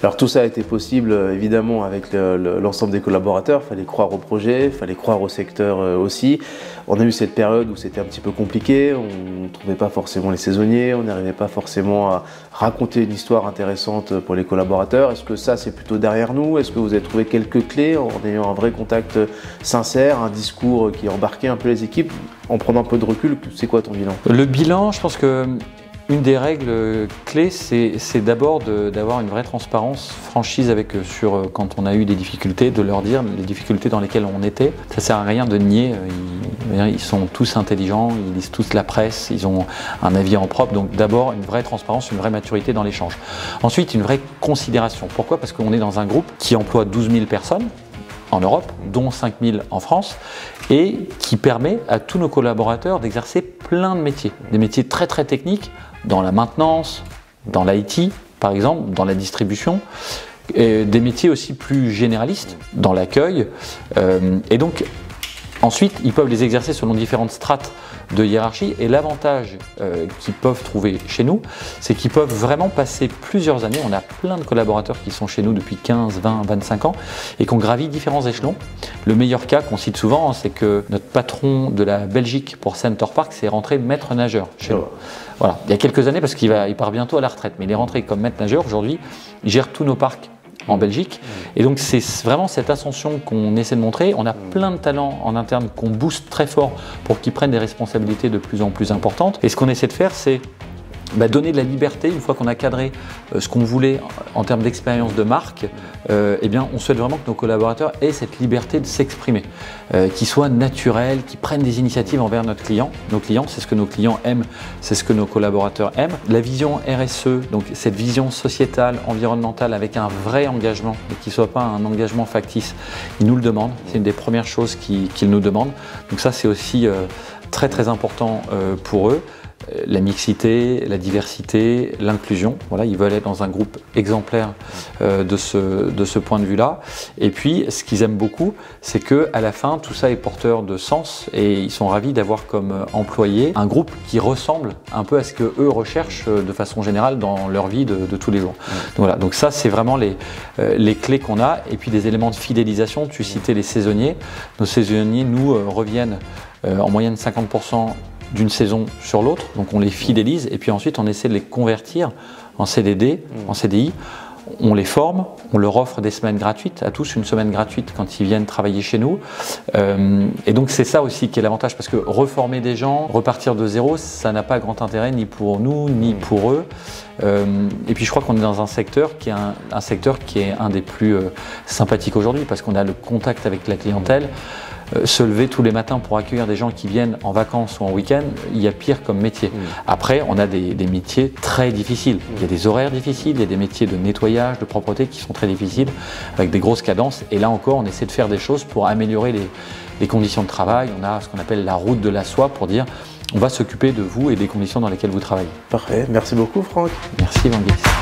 Alors tout ça a été possible évidemment avec l'ensemble des collaborateurs, il fallait croire au projet, il fallait croire au secteur aussi. On a eu cette période où c'était un petit peu compliqué, on ne trouvait pas forcément les saisonniers, on n'arrivait pas forcément à raconter une histoire intéressante pour les collaborateurs. Est-ce que ça c'est plutôt derrière nous? Est-ce que vous avez trouvé quelques clés en ayant un vrai contact sincère, un discours qui embarquait un peu les équipes? En prenant un peu de recul, c'est quoi ton bilan? Le bilan, je pense que une des règles clés, c'est d'abord d'avoir une vraie transparence, franchise avec eux sur quand on a eu des difficultés, de leur dire les difficultés dans lesquelles on était. Ça sert à rien de nier, ils sont tous intelligents, ils lisent tous la presse, ils ont un avis en propre. Donc d'abord une vraie transparence, une vraie maturité dans l'échange. Ensuite une vraie considération. Pourquoi? Parce qu'on est dans un groupe qui emploie 12 000 personnes en Europe, dont 5 000 en France, et qui permet à tous nos collaborateurs d'exercer plein de métiers. Des métiers très très techniques, dans la maintenance, dans l'IT par exemple, dans la distribution, et des métiers aussi plus généralistes, dans l'accueil. Et donc ensuite, ils peuvent les exercer selon différentes strates de hiérarchie, et l'avantage qu'ils peuvent trouver chez nous, c'est qu'ils peuvent vraiment passer plusieurs années. On a plein de collaborateurs qui sont chez nous depuis 15, 20, 25 ans et qui ont gravi différents échelons. Le meilleur cas qu'on cite souvent, c'est que notre patron de la Belgique pour Center Parcs s'est rentré maître nageur chez nous. Voilà. Il y a quelques années, parce qu'il part bientôt à la retraite, mais il est rentré comme maître nageur. Aujourd'hui, il gère tous nos parcs en Belgique. Et donc c'est vraiment cette ascension qu'on essaie de montrer. On a plein de talents en interne qu'on booste très fort pour qu'ils prennent des responsabilités de plus en plus importantes. Et ce qu'on essaie de faire, c'est donner de la liberté. Une fois qu'on a cadré ce qu'on voulait en termes d'expérience de marque, eh bien, on souhaite vraiment que nos collaborateurs aient cette liberté de s'exprimer, qu'ils soient naturels, qu'ils prennent des initiatives envers notre client. Nos clients, c'est ce que nos clients aiment, c'est ce que nos collaborateurs aiment. La vision RSE, donc cette vision sociétale, environnementale avec un vrai engagement et qui ne soit pas un engagement factice, ils nous le demandent. C'est une des premières choses qu'ils nous demandent. Donc ça, c'est aussi très très important pour eux. La mixité, la diversité, l'inclusion. Voilà, ils veulent être dans un groupe exemplaire de ce point de vue-là. Et puis, ce qu'ils aiment beaucoup, c'est qu'à la fin, tout ça est porteur de sens et ils sont ravis d'avoir comme employé un groupe qui ressemble un peu à ce qu'eux recherchent de façon générale dans leur vie de tous les jours. Donc, voilà, donc ça, c'est vraiment les clés qu'on a. Et puis, des éléments de fidélisation. Tu citais les saisonniers. Nos saisonniers, nous, reviennent en moyenne 50% d'une saison sur l'autre, donc on les fidélise et puis ensuite on essaie de les convertir en CDD, en CDI. On les forme, on leur offre des semaines gratuites, à tous une semaine gratuite quand ils viennent travailler chez nous. Et donc c'est ça aussi qui est l'avantage, parce que reformer des gens, repartir de zéro, ça n'a pas grand intérêt ni pour nous ni pour eux. Et puis je crois qu'on est dans un secteur qui est un secteur qui est un des plus sympathiques aujourd'hui, parce qu'on a le contact avec la clientèle. Se lever tous les matins pour accueillir des gens qui viennent en vacances ou en week-end, il y a pire comme métier. Après, on a des métiers très difficiles. Il y a des horaires difficiles, il y a des métiers de nettoyage, de propreté qui sont très difficiles, avec des grosses cadences. Et là encore, on essaie de faire des choses pour améliorer les conditions de travail. On a ce qu'on appelle la route de la soie pour dire on va s'occuper de vous et des conditions dans lesquelles vous travaillez. Parfait. Merci beaucoup, Franck. Merci, Vangelis.